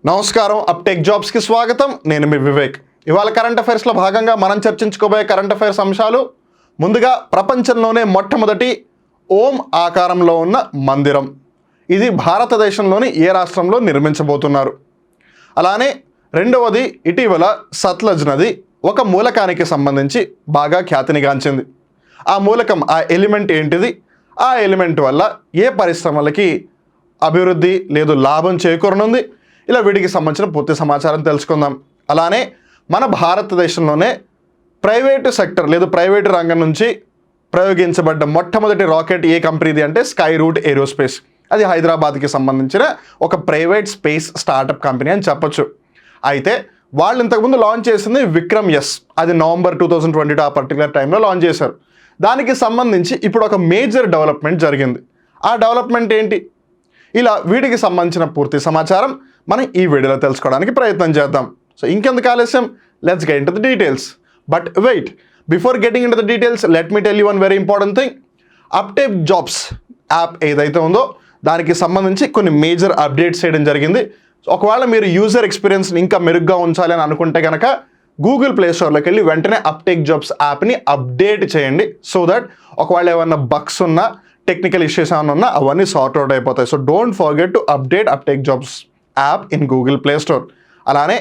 నమస్కారం అప్టెక్ జాబ్స్ కి స్వాగతం. నేను మీ వివేక్. ఇవాళ కరెంట్ అఫైర్స్ లో భాగంగా మనం చర్చించుకోబోయే కరెంట్ అఫైర్స్ అంశాలు, ముందుగా ప్రపంచంలోనే మొట్టమొదటి ఓం ఆకారంలో ఉన్న మందిరం, ఇది భారతదేశంలోని ఏ రాష్ట్రంలో నిర్మించబోతున్నారు. అలానే రెండవది, ఇటీవల సత్లజ్ నది ఒక మూలకానికి సంబంధించి బాగా ఖ్యాతినిగాంచింది. ఆ మూలకం, ఆ ఎలిమెంట్ ఏంటిది, ఆ ఎలిమెంట్ వల్ల ఏ పరిశ్రమలకి అభివృద్ధి లేదు లాభం చేకూరనుంది, ఇలా వీటికి సంబంధించిన పూర్తి సమాచారం తెలుసుకుందాం. అలానే మన భారతదేశంలోనే ప్రైవేటు సెక్టర్ లేదు ప్రైవేటు రంగం నుంచి ప్రయోగించబడ్డ మొట్టమొదటి రాకెట్ ఏ కంపెనీది అంటే స్కై రూట్ ఏరోస్పేస్. అది హైదరాబాద్కి సంబంధించిన ఒక ప్రైవేట్ స్పేస్ స్టార్టప్ కంపెనీ అని చెప్పొచ్చు. అయితే వాళ్ళు ఇంతకుముందు లాంచ్ చేసింది విక్రమ్ ఎస్, అది నవంబర్ 2022 ఆ పర్టికులర్ టైంలో లాంచ్ చేశారు. దానికి సంబంధించి ఇప్పుడు ఒక మేజర్ డెవలప్మెంట్ జరిగింది. ఆ డెవలప్మెంట్ ఏంటి, ఇలా వీటికి సంబంధించిన పూర్తి సమాచారం మనం ఈ వీడియోలో తెలుసుకోవడానికి ప్రయత్నం చేద్దాం. సో ఇంకెందుకు ఆలస్యం, let's get into the details. But wait, before getting into the details let me tell you one very important thing. Aptech jobs app ఏదైతే ఉందో దానికి సంబంధించి కొన్ని మేజర్ అప్డేట్స్ చేయడం జరిగింది. సో ఒకవేళ మీరు యూజర్ ఎక్స్పీరియన్స్ని ఇంకా మెరుగ్గా ఉంచాలి అని అనుకుంటే కనుక గూగుల్ ప్లే స్టోర్లోకి వెళ్ళి వెంటనే అప్టెక్ జాబ్స్ యాప్ని అప్డేట్ చేయండి. సో దట్ ఒకవేళ ఏమన్నా బగ్స్ ఉన్నా, టెక్నికల్ ఇష్యూస్ ఏమైనా ఉన్నా అవన్నీ సార్ట్ అవుట్ అయిపోతాయి. So don't forget to update అప్టెక్ jobs app in Google play store. అలానే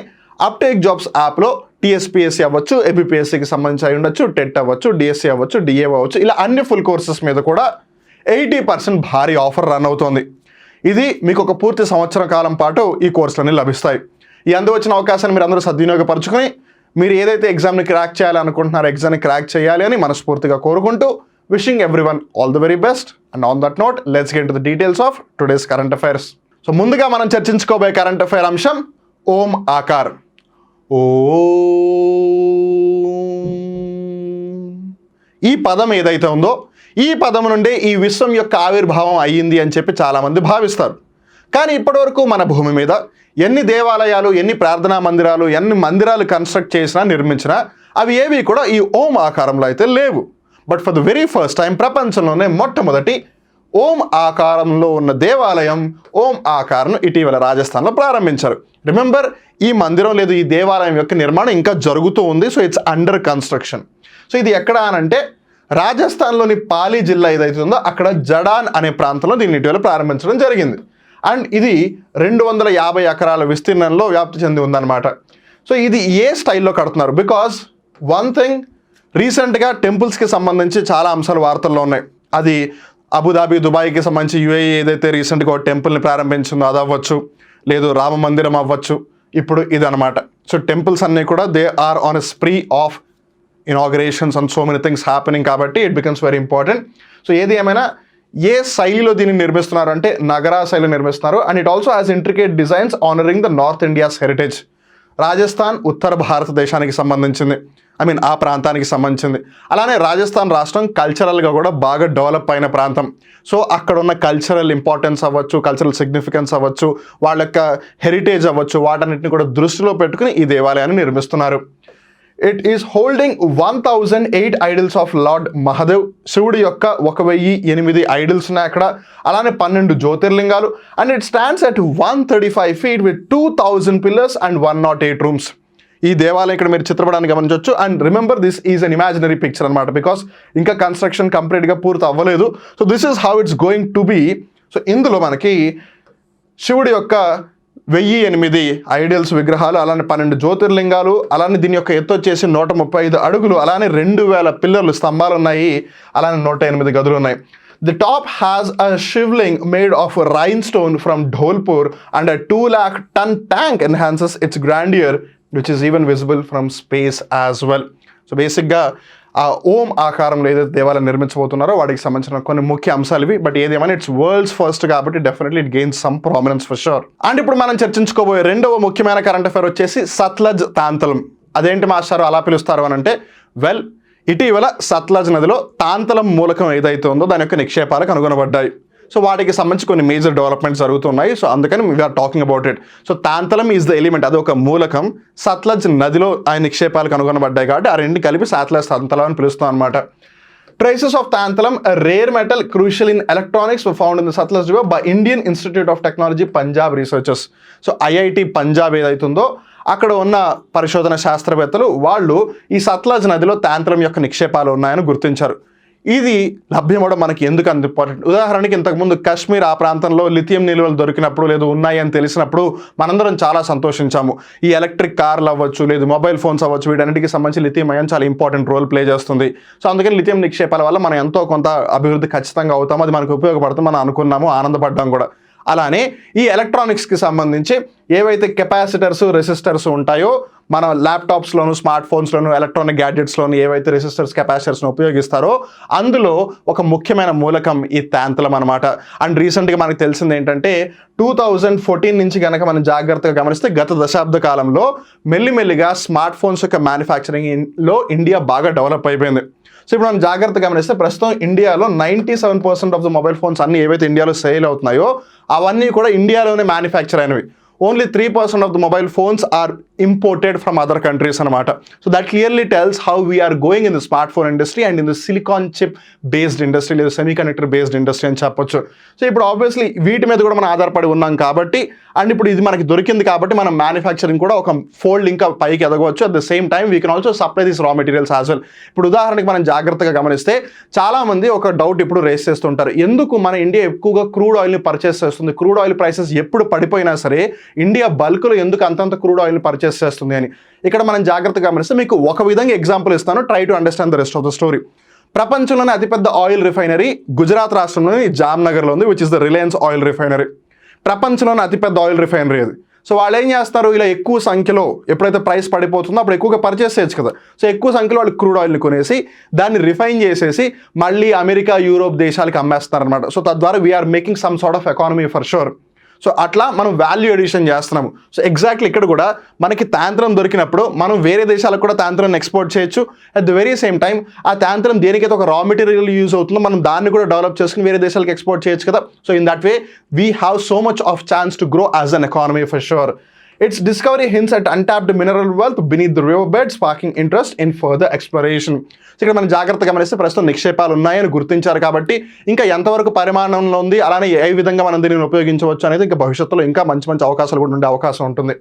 అప్టెక్ జాబ్స్ యాప్లో టీఎస్పీఎస్సీ అవ్వచ్చు, ఏపీఎస్సీకి సంబంధించి అయి ఉండొచ్చు, టెట్ అవ్వచ్చు, డిఎస్సీ అవ్వచ్చు, డిఏ అవ్వచ్చు, ఇలా అన్ని ఫుల్ కోర్సెస్ మీద కూడా 80% భారీ ఆఫర్ రన్ అవుతుంది. ఇది మీకు ఒక పూర్తి సంవత్సరం కాలం పాటు ఈ కోర్సులన్నీ లభిస్తాయి. ఈ వచ్చిన అవకాశాన్ని మీరు అందరూ సద్వినియోగపరచుకొని మీరు ఏదైతే ఎగ్జామ్ని క్రాక్ చేయాలి అనుకుంటున్నారో ఎగ్జామ్ని క్రాక్ చేయాలి అని మనస్ఫూర్తిగా కోరుకుంటూ wishing everyone all the very best. And on that note, let's get into the details of today's current affairs. So ముందుగా మనం చర్చించుకోబోయే కరెంట్ అఫైర్ అంశం ఓం ఆకార్. ఈ పదం ఏదైతే ఉందో ఈ పదం నుండే ఈ విశ్వం యొక్క ఆవిర్భావం అయ్యింది అని చెప్పి చాలామంది భావిస్తారు. కానీ ఇప్పటివరకు మన భూమి మీద ఎన్ని దేవాలయాలు, ఎన్ని ప్రార్థనా మందిరాలు, ఎన్ని మందిరాలు కన్స్ట్రక్ట్ చేసినా, నిర్మించినా అవి ఏవి కూడా ఈ ఓం ఆకారంలో అయితే లేవు. But for the very first time ప్రపంచంలోనే మొట్టమొదటి ఓం ఆకారంలో ఉన్న దేవాలయం ఓం ఆకారం ఇటీవల రాజస్థాన్లో ప్రారంభించారు. రిమెంబర్, ఈ మందిరం లేదు ఈ దేవాలయం యొక్క నిర్మాణం ఇంకా జరుగుతూ ఉంది. So it's under construction. So ఇది ఎక్కడ అనంటే రాజస్థాన్లోని పాలి జిల్లా ఏదైతే ఉందో అక్కడ జడాన్ అనే ప్రాంతంలో దీన్ని ఇటీవల ప్రారంభించడం జరిగింది. అండ్ ఇది 250 ఎకరాల విస్తీర్ణంలో వ్యాప్తి చెంది ఉందన్నమాట. సో ఇది ఏ స్టైల్లో కడుతున్నారు, బికాజ్ వన్ థింగ్, రీసెంట్గా టెంపుల్స్కి సంబంధించి చాలా అంశాలు వార్తల్లో ఉన్నాయి. అది అబుదాబి, దుబాయ్కి సంబంధించి యుఏఈ ఏదైతే రీసెంట్గా ఒక టెంపుల్ని ప్రారంభించిందో అది అవ్వచ్చు, లేదు రామ మందిరం అవ్వచ్చు, ఇప్పుడు ఇది అనమాట. సో టెంపుల్స్ అన్నీ కూడా they are on a spree of inaugurations and so many things happening, కాబట్టి it becomes very important. So ఏది ఏమైనా ఏ శైలిలో దీన్ని నిర్మిస్తున్నారు అంటే నగరా శైలిలో నిర్మిస్తున్నారు. And it also has intricate designs honouring the North India's heritage. Rajasthan ఉత్తర భారతదేశానికి సంబంధించింది, ఆ ప్రాంతానికి సంబంధించింది. అలానే రాజస్థాన్ రాష్ట్రం కల్చరల్గా కూడా బాగా డెవలప్ అయిన ప్రాంతం. సో అక్కడ ఉన్న కల్చరల్ ఇంపార్టెన్స్ అవ్వచ్చు, కల్చరల్ సిగ్నిఫికెన్స్ అవ్వచ్చు, వాళ్ళ యొక్క హెరిటేజ్ అవ్వచ్చు, వాటన్నిటిని కూడా దృష్టిలో పెట్టుకుని ఈ దేవాలయాన్ని నిర్మిస్తున్నారు. It is holding 1008 idols of lord Mahadev. శివుడి యొక్క 1008 ఐడల్స్ ఉన్నాయి అక్కడ. అలానే 12 జ్యోతిర్లింగాలు. And it stands at 135 feet with 2000 pillars and 108 rooms. ఈ దేవాలయం ఇక్కడ మీరు చిత్రపటాన్ని గమనించవచ్చు. And remember, this is an imaginary picture అనమాట, బికాస్ ఇంకా కన్స్ట్రక్షన్ కంప్లీట్గా పూర్తి అవ్వలేదు. So this is how it's going to be. సో ఇందులో మనకి శివుడి యొక్క 1008 ఐడల్స్ విగ్రహాలు, అలానే 12 జ్యోతిర్లింగాలు, అలానే దీని యొక్క ఎత్తు వచ్చేసి 135 అడుగులు, అలానే 2000 పిల్లర్లు, స్తంభాలు ఉన్నాయి, అలానే 108 గదులు ఉన్నాయి. The top has a shivling made of rhinestone from Dholpur and a 2 lakh ton tank enhances its grandeur, which is even visible from space as well. So basically ఆ ఓం ఆకారంలో ఏదైతే దేవాలయం నిర్మించబోతున్నారో వాటికి సంబంధించిన కొన్ని ముఖ్య అంశాలు ఇవి. బట్ ఏదేమైనా ఇట్స్ వరల్డ్స్ ఫస్ట్ కాబట్టి definitely it gains some prominence for sure. And ఇప్పుడు మనం చర్చించుకోబోయే రెండవ ముఖ్యమైన కరెంట్ అఫైర్ వచ్చేసి సత్లజ్ తాంతలం. అదేంటి మాస్టారు అలా పిలుస్తారు అని అంటే, వెల్, ఇటీవల సత్లజ్ నదిలో తాంతలం మూలకం ఏదైతే ఉందో దాని యొక్క నిక్షేపాలు కనుగొనబడ్డాయి. సో వాటికి సంబంధించి కొన్ని మేజర్ డెవలప్మెంట్స్ జరుగుతున్నాయి. సో అందుకని we're talking about it. So tantalum is the element, అది ఒక మూలకం. సత్లజ్ నదిలో ఆ నిక్షేపాలు కనుగొనబడ్డాయి కాబట్టి ఆ రెండు కలిపి సత్లజ్ తాంతలం అని పిలుస్తాం అనమాట. Traces of tantalum, a rare metal crucial in electronics, were found in the Satluj River by Indian Institute of Technology, Punjab researchers. So IIT Punjab ఏదైతుందో అక్కడ ఉన్న పరిశోధన శాస్త్రవేత్తలు వాళ్ళు ఈ సత్లజ్ నదిలో తాంతలం యొక్క నిక్షేపాలు ఉన్నాయని గుర్తించారు. ఇది లభ్యమవడం మనకి ఎందుకు అంత ఇంపార్టెంట్? ఉదాహరణకి ఇంతకుముందు కాశ్మీర్ ఆ ప్రాంతంలో లిథియం నిల్వలు దొరికినప్పుడు లేదు ఉన్నాయి అని తెలిసినప్పుడు మనందరం చాలా సంతోషించాము. ఈ ఎలక్ట్రిక్ కార్లు అవ్వచ్చు, లేదు మొబైల్ ఫోన్స్ అవ్వచ్చు, వీటన్నిటికి సంబంధించి లిథియం అయాన్ చాలా ఇంపార్టెంట్ రోల్ ప్లే చేస్తుంది. సో అందుకని లిథియం నిక్షేపాల వల్ల మనం ఎంతో కొంత అభివృద్ధి ఖచ్చితంగా అవుతాము, అది మనకు ఉపయోగపడుతుంది, మనం అనుకున్నాము, ఆనందపడ్డాం కూడా. అలానే ఈ ఎలక్ట్రానిక్స్కి సంబంధించి ఏవైతే కెపాసిటర్స్ రెసిస్టర్స్ ఉంటాయో మన ల్యాప్టాప్స్లోను స్మార్ట్ ఫోన్స్లోను ఎలక్ట్రానిక్ గ్యాడ్జెట్స్లోను ఏవైతే రెసిస్టర్స్ కెపాసిటర్స్ను ఉపయోగిస్తారో అందులో ఒక ముఖ్యమైన మూలకం ఈ తాంతలం అనమాట. అండ్ రీసెంట్గా మనకు తెలిసింది ఏంటంటే 2014 నుంచి కనుక మనం జాగ్రత్తగా గమనిస్తే గత దశాబ్ద కాలంలో మెల్లిమెల్లిగా స్మార్ట్ ఫోన్స్ యొక్క మ్యానుఫ్యాక్చరింగ్లో ఇండియా బాగా డెవలప్ అయిపోయింది. సో ఇప్పుడు మనం జాగ్రత్తగా గమనిస్తే ప్రస్తుతం ఇండియాలో 97% ఆఫ్ ద మొబైల్ ఫోన్స్ అన్ని ఏవైతే ఇండియాలో సేల్ అవుతున్నాయో అవన్నీ కూడా ఇండియాలోనే మ్యానుఫ్యాక్చర్ అయినవి. Only 3% of the mobile phones are imported from other countries అనమాట. So that clearly tells how we're going in the smart phone industry and in the silicon chip based industry లేదా semiconductor based industry అని చెప్పొచ్చు. So ఇప్పుడు obviously వీటి మీద కూడా మనం ఆధారపడి ఉన్నాం కాబట్టి అండ్ ఇప్పుడు ఇది మనకి దొరికింది కాబట్టి మనం మ్యానుఫ్యాక్చరింగ్ కూడా ఒక ఫోల్డ్ ఇంకా పైకి ఎదగవచ్చు. At the same time we can also supply these raw materials as well. ఇప్పుడు ఉదాహరణకి మనం జాగ్రత్తగా గమనిస్తే చాలామంది ఒక డౌట్ ఇప్పుడు రేస్ చేస్తుంటారు, ఎందుకు మన ఇండియా ఎక్కువగా క్రూడ్ ఆయిల్ని పర్చేస్ చేస్తుంది, క్రూడ్ ఆయిల్ ప్రైసెస్ ఎప్పుడు పడిపోయినా సరే ఇండియా బల్క్లో ఎందుకు అంతంత క్రూడ్ ఆయిల్ని పర్చేస్ చేస్తుంది అని. ఇక్కడ మనం జాగ్రత్తగా గమనిస్తే మీకు ఒక విధంగా ఎగ్జాంపుల్ ఇస్తాను, try to understand the rest of the story. ప్రపంచంలోనే అతిపెద్ద ఆయిల్ రిఫైనరీ గుజరాత్ రాష్ట్రంలోని జామ్నగర్లో ఉంది, which is the Reliance oil refinery. ప్రపంచంలోనే అతిపెద్ద ఆయిల్ రిఫైనరీ అది. సో వాళ్ళు ఏం చేస్తారు, ఇలా ఎక్కువ సంఖ్యలో ఎప్పుడైతే ప్రైస్ పడిపోతుందో అప్పుడు ఎక్కువగా పర్చేస్ చేయొచ్చు కదా. సో ఎక్కువ సంఖ్యలో వాళ్ళు క్రూడ్ ఆయిల్ని కొనేసి దాన్ని రిఫైన్ చేసేసి మళ్ళీ అమెరికా యూరోప్ దేశాలకు అమ్మేస్తున్నారు అనమాట. సో తద్వారా we are making some sort of economy for sure. So అట్లా మనం వాల్యూ ఎడిషన్ చేస్తున్నాము. సో ఎగ్జాక్ట్లీ ఇక్కడ కూడా మనకి తాంత్రం దొరికినప్పుడు మనం వేరే దేశాలకు కూడా తాంత్రాన్ని ఎక్స్పోర్ట్ చేయొచ్చు. At the very same time ఆ తాంత్రం దేనికైతే ఒక రా మెటీరియల్ యూజ్ అవుతుందో మనం దాన్ని కూడా డెవలప్ చేసుకుని వేరే దేశాలకు ఎక్స్పోర్ట్ చేయొచ్చు కదా. So in that way we have so much of chance to grow as an economy for sure. Its discovery hints at untapped mineral wealth beneath the riverbed, sparking interest in further exploration. So ఇక్కడ మనం జాగ్రత్తగా గమనిస్తే ప్రస్తుతం నిక్షేపాలు ఉన్నాయని గుర్తించారు కాబట్టి ఇంకా ఎంతవరకు పరిమాణంలో ఉంది, అలానే ఏ విధంగా మనం దీనిని ఉపయోగించవచ్చు అనేది ఇంకా భవిష్యత్తులో ఇంకా మంచి మంచి అవకాశాలు కూడా ఉండే అవకాశం ఉంటుంది.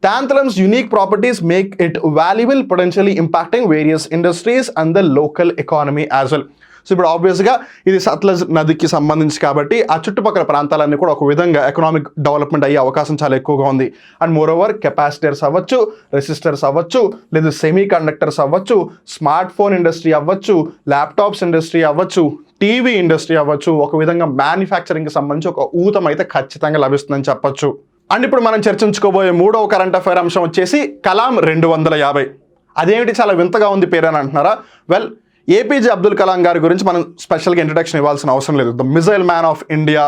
Tantalum's unique properties make it valuable, potentially impacting various industries and the local economy as well. So ఇప్పుడు ఆబ్వియస్గా ఇది సత్లజ్ నదికి సంబంధించి కాబట్టి ఆ చుట్టుపక్కల ప్రాంతాలన్నీ కూడా ఒక విధంగా ఎకనామిక్ డెవలప్మెంట్ అయ్యే అవకాశం చాలా ఎక్కువగా ఉంది. అండ్ మోర్ ఓవర్ కెపాసిటర్స్ అవ్వచ్చు, రెసిస్టర్స్ అవ్వచ్చు, లేదా సెమీ కండక్టర్స్ అవ్వచ్చు, స్మార్ట్ ఫోన్ ఇండస్ట్రీ అవ్వచ్చు, ల్యాప్టాప్స్ ఇండస్ట్రీ అవ్వచ్చు, టీవీ ఇండస్ట్రీ అవ్వచ్చు, ఒక విధంగా మ్యానుఫ్యాక్చరింగ్కి సంబంధించి ఒక ఊతం అయితే ఖచ్చితంగా లభిస్తుందని చెప్పొచ్చు. అండ్ ఇప్పుడు మనం చర్చించుకోబోయే మూడవ కరెంట్ అఫైర్ అంశం వచ్చేసి కలాం 250. అదేమిటి చాలా వింతగా ఉంది పేరు అని అంటున్నారా? వెల్, ఏపీజే అబ్దుల్ కలాం గారి గురించి మనం స్పెషల్గా ఇంట్రడక్షన్ ఇవ్వాల్సిన అవసరం లేదు. The missile man of India,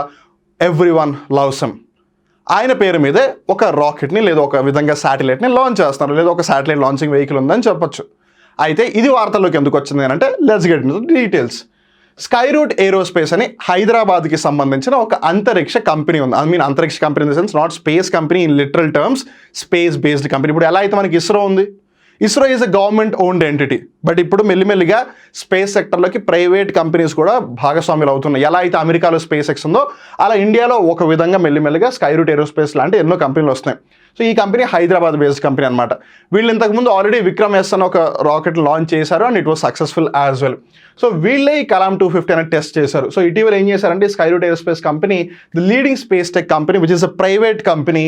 every one loves him. ఆయన పేరు మీదే ఒక రాకెట్ని లేదా ఒక విధంగా శాటిలైట్ని లాంచ్ చేస్తున్నారు, లేదా ఒక శాటిలైట్ లాంచింగ్ వెహికల్ ఉందని చెప్పొచ్చు. అయితే ఇది వార్తల్లోకి ఎందుకు వచ్చింది అంటే let's get into the details. Skyroot aerospace అని హైదరాబాద్కి సంబంధించిన ఒక అంతరిక్ష కంపెనీ ఉంది. ఐ మీన్ అంతరిక్ష company in the sense not space company in literal terms, space based company. ఇప్పుడు ఎలా అయితే మనకి ఇస్రో ఉంది, ISRO is a government owned entity, but ఇప్పుడు మెల్లిమెల్లిగా స్పేస్ సెక్టర్లోకి ప్రైవేట్ కంపెనీస్ కూడా భాగస్వాములు అవుతున్నాయి. ఎలా అయితే అమెరికాలో స్పేస్ ఎక్స్ ఉందో అలా ఇండియాలో ఒక విధంగా మెల్లిమెల్లిగా స్కైరూట్ ఏరోస్పేస్ లాంటి ఎన్నో కంపెనీలు వస్తున్నాయి. సో ఈ కంపెనీ హైదరాబాద్ బేస్డ్ కంపెనీ అనమాట. వీళ్ళు ఇంతకుముందు ఆల్రెడీ విక్రమ్ ఎస్ అని ఒక రాకెట్ లాంచ్ చేశారు and it was successful as well. So వీళ్ళే ఈ కలాం 250 అనేది టెస్ట్ చేశారు. సో ఇటీవల ఏం చేశారంటే Skyroot aerospace company, the leading space tech company which is a private company,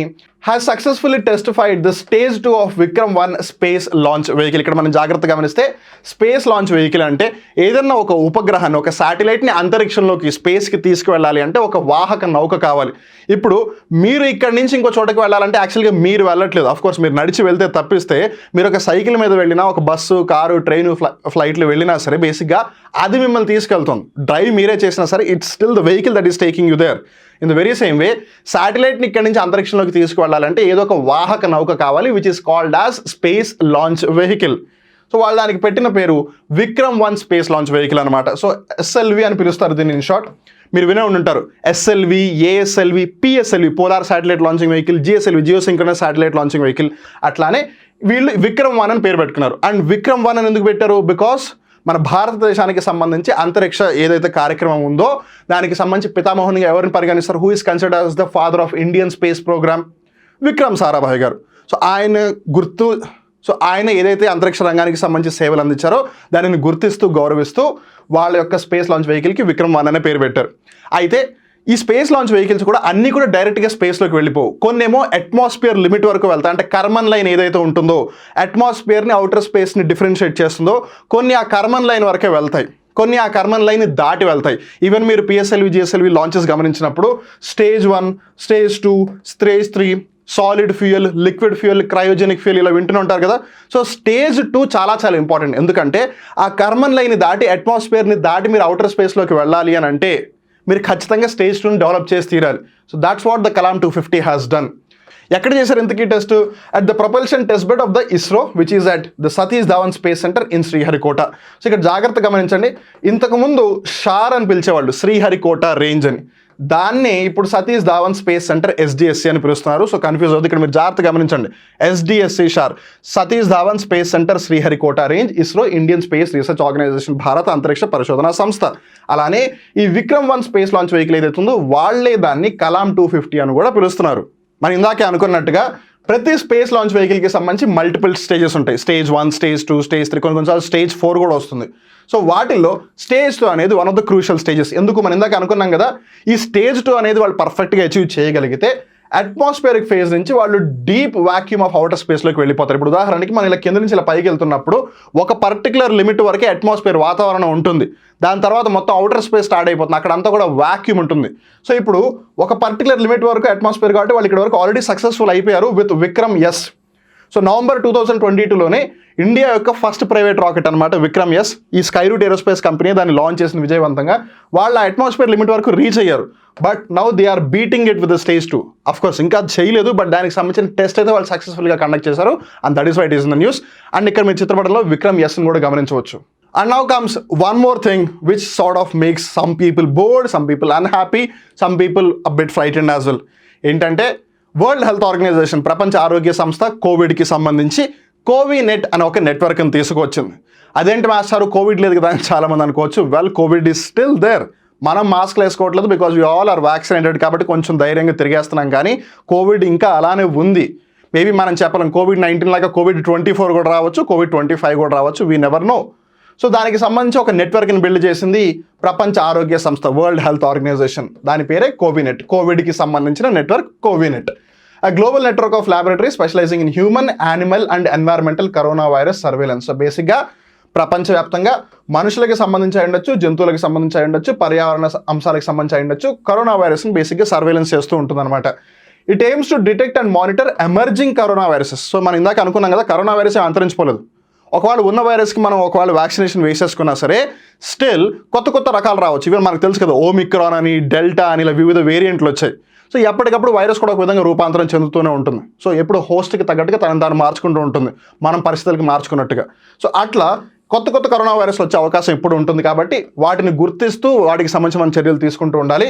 has successfully testified the stage 2 of Vikram 1 space launch vehicle. ఇక్కడ మనం జాగ్రత్తగా గమనిస్తే స్పేస్ లాంచ్ వెహికల్ అంటే ఏదన్నా ఒక ఉపగ్రహాన్ని, ఒక శాటిలైట్ని అంతరిక్షంలోకి స్పేస్కి తీసుకువెళ్ళాలి అంటే ఒక వాహక నౌక కావాలి. ఇప్పుడు మీరు ఇక్కడి నుంచి ఇంకో చోటకి వెళ్ళాలంటే యాక్చువల్గా మీరు వెళ్ళట్లేదు, అఫ్కోర్స్ మీరు నడిచి వెళ్తే తప్పిస్తే, మీరు ఒక సైకిల్ మీద వెళ్ళినా, ఒక బస్సు, కారు, ట్రైన్, ఫ్లైట్లు వెళ్ళినా సరే బేసిక్గా అది మిమ్మల్ని తీసుకెళ్తుంది. డ్రైవ్ మీరే చేసినా సరే it's still the vehicle that is taking you there. In the very same way శాటిలైట్ని ఇక్కడి నుంచి అంతరిక్షంలోకి తీసుకువెళ్ళాలంటే ఏదో ఒక వాహక నౌక కావాలి, which is called as space launch vehicle. So వాళ్ళు దానికి పెట్టిన పేరు విక్రమ్ 1 స్పేస్ లాంచ్ వెహికల్ అనమాట. సో ఎస్ఎల్వి అని పిలుస్తారు దీన్ని ఇన్ షార్ట్. మీరు వినే ఉంటారు SLV, ASLV, PSLV polar satellite launching vehicle, GSLV geosynchronous satellite launching vehicle. అట్లానే వీళ్ళు విక్రమ్ 1 అని పేరు పెట్టుకున్నారు. అండ్ విక్రమ్ 1 అని ఎందుకు పెట్టారు? బికాస్ మన భారతదేశానికి సంబంధించి అంతరిక్ష ఏదైతే కార్యక్రమం ఉందో దానికి సంబంధించి పితామహునిగా ఎవరిని పరిగణిస్తారు? Who is considered as the father of Indian space program? Vikram Sarabhai గారు. సో ఆయన ఏదైతే అంతరిక్ష రంగానికి సంబంధించి సేవలు అందించారో దానిని గుర్తిస్తూ గౌరవిస్తూ వాళ్ళ యొక్క స్పేస్ లాంచ్ వెహికల్కి విక్రమ్ 1 అనే పేరు పెట్టారు. అయితే ఈ స్పేస్ లాంచ్ వెహికల్స్ కూడా అన్నీ కూడా డైరెక్ట్గా స్పేస్లోకి వెళ్ళిపోవు. కొన్నేమో అట్మాస్ఫియర్ లిమిట్ వరకు వెళ్తాయి. అంటే కర్మన్ లైన్ ఏదైతే ఉంటుందో అట్మాస్ఫియర్ని అవుటర్ స్పేస్ని డిఫరెన్షియేట్ చేస్తుందో కొన్ని ఆ కర్మన్ లైన్ వరకే వెళ్తాయి, కొన్ని ఆ కర్మన్ లైన్ దాటి వెళ్తాయి. ఈవెన్ మీరు PSLV GSLV లాంచెస్ గమనించినప్పుడు stage 1, stage 2, stage 3, solid fuel, liquid fuel, cryogenic fuel ఇలా వింటూనే ఉంటారు కదా. సో స్టేజ్ 2 చాలా ఇంపార్టెంట్. ఎందుకంటే ఆ కర్మన్ లైన్ దాటి అట్మాస్ఫియర్ని దాటి మీరు అవుటర్ స్పేస్లోకి వెళ్ళాలి అని అంటే మీరు ఖచ్చితంగా స్టేజ్ 2ని డెవలప్ చేసి తీరాలి. So that's what the Kalam 250 has done. ఎక్కడ చేశారు ఇంతకీ test? At the propulsion test bed of the ISRO which is at the Satish Dhawan space centre in Sriharikota. So ఇక్కడ జాగ్రత్త గమనించండి, ఇంతకుముందు షార్ అని పిలిచేవాళ్ళు శ్రీహరికోట రేంజ్ అని, దాన్ని ఇప్పుడు Satish Dhawan space centre SDSC అని పిలుస్తున్నారు. సో కన్ఫ్యూజ్ అవుతుంది. ఇక్కడ మీరు జాగ్రత్త గమనించండి, SDSC SHAR, Satish Dhawan space centre Sriharikota range, ISRO Indian space research organisation, భారత అంతరిక్ష పరిశోధన సంస్థ. అలానే ఈ విక్రమ్ 1 స్పేస్ లాంచ్ వెహికల్ ఏదైతే ఉందో వాళ్ళే దాన్ని కలామ్ 250 అని కూడా పిలుస్తున్నారు. మనం ఇందాకే అనుకున్నట్టుగా ప్రతి స్పేస్ లాంచ్ వెహికల్కి సంబంధించి మల్టిపుల్ స్టేజెస్ ఉంటాయి. స్టేజ్ 1, స్టేజ్ 2, స్టేజ్ 3, కొన్నిసార్లు స్టేజ్ 4 కూడా వస్తుంది. సో వాటిల్లో స్టేజ్ 2 అనేది one of the crucial stages. ఎందుకు మనం ఇందాక అనుకున్నాం కదా, ఈ స్టేజ్ 2 అనేది వాళ్ళు పర్ఫెక్ట్గా అచీవ్ చేయగలిగితే అట్మాస్ఫియరిక్ ఫేజ్ నుంచి వాళ్ళు డీప్ వాక్యూమ్ ఆఫ్ అవుటర్ స్పేస్లోకి వెళ్ళిపోతారు. ఇప్పుడు ఉదాహరణకి మనం ఇలా కింద నుంచి ఇలా పైకి వెళ్తున్నప్పుడు ఒక పర్టికులర్ లిమిట్ వరకే అట్మాస్ఫియర్ వాతావరణం ఉంటుంది. దాని తర్వాత మొత్తం అవుటర్ స్పేస్ స్టార్ట్ అయిపోతుంది, అక్కడంతా కూడా వాక్యూమ్ ఉంటుంది. సో ఇప్పుడు ఒక పర్టికులర్ లిమిట్ వరకు అట్మాస్ఫియర్ కాబట్టి వాళ్ళు ఇక్కడ వరకు ఆల్రెడీ సక్సెస్ఫుల్ అయిపోయారు with Vikram S. So November 2022లోనే ఇండియా యొక్క ఫస్ట్ ప్రైవేట్ రాకెట్ అనమాట విక్రమ్ S. ఈ స్కైరూట్ ఏరోస్పేస్ కంపెనీ దాన్ని లాంచ్ చేసిన విజయవంతంగా. వాళ్ళ అట్మాస్ఫియర్ లిమిట్ వరకు రీచ్ అయ్యారు. But now they are beating it with stage 2. Of course ఇంకా చేయలేదు, బట్ దానికి సంబంధించిన టెస్ట్ అయితే వాళ్ళు సక్సెస్ఫుల్గా కండక్ట్ చేశారు. And that is why it is in the news. And ఇక్కడ మీ చిత్రపటంలో విక్రమ్ S ని కూడా గమనించవచ్చు. And now comes one more thing which sort of makes some people bored, some people unhappy, some people a bit frightened as well. ఏంటంటే world health organisation, ప్రపంచ ఆరోగ్య సంస్థ కోవిడ్కి సంబంధించి కోవినెట్ అనే ఒక నెట్వర్క్ని తీసుకొచ్చింది. అదేంటి మాస్టారు కోవిడ్ లేదు కదా అని చాలామంది అనుకోవచ్చు. Well, COVID is still there. మనం మాస్క్లు వేసుకోవట్లేదు because we all are vaccinated కాబట్టి కొంచెం ధైర్యంగా తిరిగేస్తున్నాం, కానీ కోవిడ్ ఇంకా అలానే ఉంది. మేబీ మనం చెప్పలేం, COVID-19 లాగా COVID-24 కూడా రావచ్చు, COVID-25 కూడా రావచ్చు, వీ నెవర్ నో. సో దానికి సంబంధించి ఒక నెట్వర్క్ని బిల్డ్ చేసింది ప్రపంచ ఆరోగ్య సంస్థ, వరల్డ్ హెల్త్ ఆర్గనైజేషన్. దాని పేరే కోవినెట్. కోవిడ్కి సంబంధించిన network కోవినెట్. A global network of laboratories specializing in human, animal and environmental coronavirus surveillance. So బేసిక్గా ప్రపంచవ్యాప్తంగా మనుషులకి సంబంధించి ఉండొచ్చు, జంతువులకు సంబంధించి ఉండొచ్చు, పర్యావరణ అంశాలకు సంబంధించి ఉండొచ్చు, కరోనా వైరస్ని బేసిక్గా సర్వేలెన్స్ చేస్తూ ఉంటుందన్నమాట. It AIIMS to detect and monitor emerging corona viruses. So మనం ఇందాక అనుకున్నాం కదా, కరోనా వైరస్ అంతరించిపోలేదు. ఒకవేళ ఉన్న వైరస్కి మనం ఒకవేళ వ్యాక్సినేషన్ వేసేసుకున్నా సరే స్టిల్ కొత్త రకాలు రావచ్చు. ఈవెన్ మనకు తెలుసు కదా, ఓమిక్రాన్ అని, డెల్టా అని, ఇలా వివిధ వేరియంట్లు వచ్చాయి. సో ఎప్పటికప్పుడు వైరస్ కూడా ఒక విధంగా రూపాంతరం చెందుతూనే ఉంటుంది. సో ఎప్పుడు హోస్ట్కి తగ్గట్టుగా తాను మార్చుకుంటూ ఉంటుంది, మనం పరిస్థితులకు మార్చుకున్నట్టుగా. సో అట్లా కొత్త కరోనా వైరస్ వచ్చే అవకాశం ఇప్పుడు ఉంటుంది. కాబట్టి వాటిని గుర్తిస్తూ వాటికి సంబంధించి మనం చర్యలు తీసుకుంటూ ఉండాలి.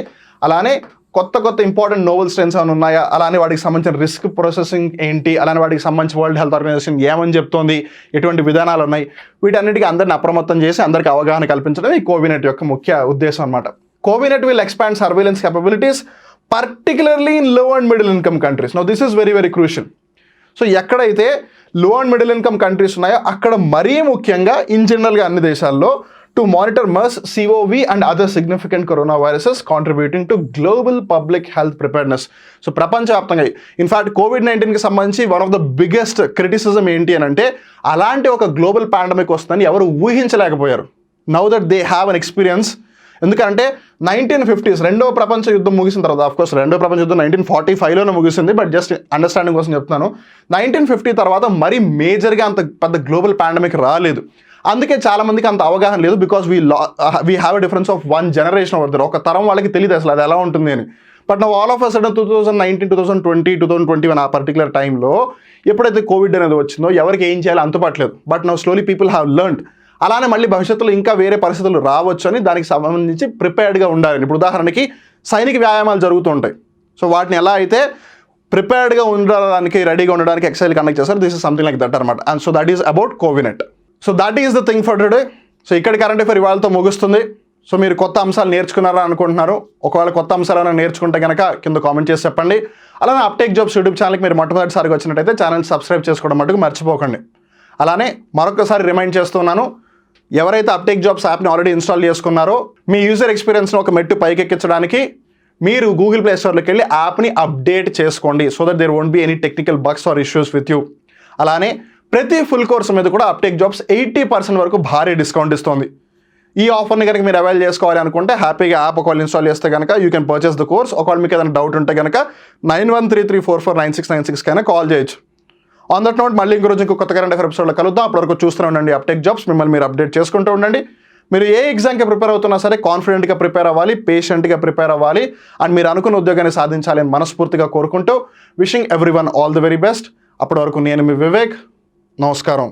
అలానే కొత్త ఇంపార్టెంట్ నోవెల్ స్ట్రెయిన్స్ ఏమైనా ఉన్నాయా, అలానే వాటికి సంబంధించిన రిస్క్ ప్రాసెసింగ్ ఏంటి, అలానే వాటికి సంబంధించి వరల్డ్ హెల్త్ ఆర్గనైజేషన్ ఏమని చెప్తోంది, ఎటువంటి విధానాలు ఉన్నాయి, వీటన్నిటికీ అందరిని అప్రమత్తం చేసి అందరికీ అవగాహన కల్పించడం ఈ కోవినెట్ యొక్క ముఖ్య ఉద్దేశం అనమాట. CoViNet will expand surveillance capabilities particularly in low and middle income countries. Now this is very crucial. So ఎక్కడైతే లో అండ్ మిడిల్ ఇన్కమ్ కంట్రీస్ ఉన్నాయో అక్కడ మరీ ముఖ్యంగా ఇన్ జనరల్గా అన్ని దేశాల్లో to monitor MERS, CoV and other significant corona viruses contributing to global public health preparedness. So ప్రపంచవ్యాప్తంగా ఇన్ఫాక్ట్ COVID-19కి సంబంధించి one of the biggest criticism ఏంటి అని అంటే అలాంటి ఒక గ్లోబల్ పాండమిక్ వస్తుందని ఎవరు ఊహించలేకపోయారు. Now that they have an experience. ఎందుకంటే 1950s రెండో ప్రపంచ యుద్ధం ముగిసిన తర్వాత, ఆఫ్కోర్స్ రెండో ప్రపంచ యుద్ధం 1945లోనే ముగిసింది, బట్ జస్ట్ అండర్స్టాండింగ్ కోసం చెప్తున్నాను. 1950 తర్వాత మరీ మేజర్గా అంత పెద్ద గ్లోబల్ పాండమిక్ రాలేదు. అందుకే చాలామందికి అంత అవగాహన లేదు. Because we have a difference of 1 generation over there. ఒక తరం వాళ్ళకి తెలియదు అసలు అది ఎలా ఉంటుంది అని. బట్ నా ఆల్ ఆఫ్ అ సడన్ 2019, 2020, 2021 ఆ పర్టికులర్ టైంలో ఎప్పుడైతే కోవిడ్ అనేది వచ్చిందో ఎవరికి ఏం చేయాలో అంతుపట్టలేదు. But now slowly people have learned. అలానే మళ్ళీ భవిష్యత్తులో ఇంకా వేరే పరిస్థితులు రావచ్చు అని దానికి సంబంధించి ప్రిపేర్డ్గా ఉండాలి. ఇప్పుడు ఉదాహరణకి సైనిక వ్యాయామాలు జరుగుతూ ఉంటాయి. సో వాటిని ఎలా అయితే ప్రిపేర్డ్గా ఉండడానికి, రెడీగా ఉండడానికి ఎక్సైజ్ కండక్ట్ చేస్తారు. This is something like that అనమాట. And so that is about CoViNet. So that is the thing for today. So ఇక్కడ కరెంట్ అఫైర్ ఇవాళతో ముగుస్తుంది. సో మీరు కొత్త అంశాలు నేర్చుకున్నారా అనుకుంటున్నారు. ఒకవేళ కొత్త అంశాలను నేర్చుకుంటే కనుక కింద కామెంట్ చేసి చెప్పండి. అలానే అప్టేక్ జాబ్స్ యూట్యూబ్ ఛానల్కి మీరు మొట్టమొదటిసారిగా వచ్చినట్టయితే ఛానల్ సబ్స్క్రైబ్ చేసుకోవడం మటుకు మర్చిపోకండి. అలానే మరొకసారి రిమైండ్ చేస్తున్నాను, ఎవరైతే అప్టేక్ జాబ్స్ యాప్ని ఆల్రెడీ ఇన్స్టాల్ చేసుకున్నారో మీ యూజర్ ఎక్స్పీరియన్స్ను ఒక మెట్టు పైకెక్కించడానికి మీరు గూగుల్ ప్లే స్టోర్లోకి వెళ్ళి యాప్ని అప్డేట్ చేసుకోండి. So that there won't be any technical bugs or issues with you. అలానే ప్రతి ఫుల్ కోర్స్ మీద కూడా అప్టేక్ జాబ్స్ 80% వరకు భారీ డిస్కౌంట్ ఇస్తుంది. ఈ ఆఫర్ని కనుక మీరు అవైల్ చేసుకోవాలి అనుకుంటే హ్యాపీగా యాప్ ఒకవేళ ఇన్స్టాల్ చేస్తే కనుక you can purchase the course. ఒకవేళ మీకు ఏదైనా డౌట్ ఉంటే కనుక 9133449696 కైనా కాల్ చేయొచ్చు. ఆన్ దట్ నోట్ మళ్ళీ ఇంకో రోజు ఇంకో కొత్త కరెంట్ అఫైర్ ఎపిసోడ్లో కలుద్దాం. అప్పటివరకు చూస్తూనే ఉండండి అప్టేక్ జాబ్స్. మిమ్మల్ని మీరు అప్డేట్ చేసుకుంటూ ఉండండి. మీరు ఏ ఎగ్జామ్కి ప్రిపేర్ అవుతున్నా సరే కాన్ఫిడెంట్గా ప్రిపేర్ అవ్వాలి, పేషెంట్గా ప్రిపేర్ అవ్వాలి అండ్ మీరు అనుకున్న ఉద్యోగాన్ని సాధించాలి అని మనస్ఫూర్తిగా కోరుకుంటూ wishing everyone all the very best. అప్పటి వరకు నేను మీ వివేక్. నమస్కారం.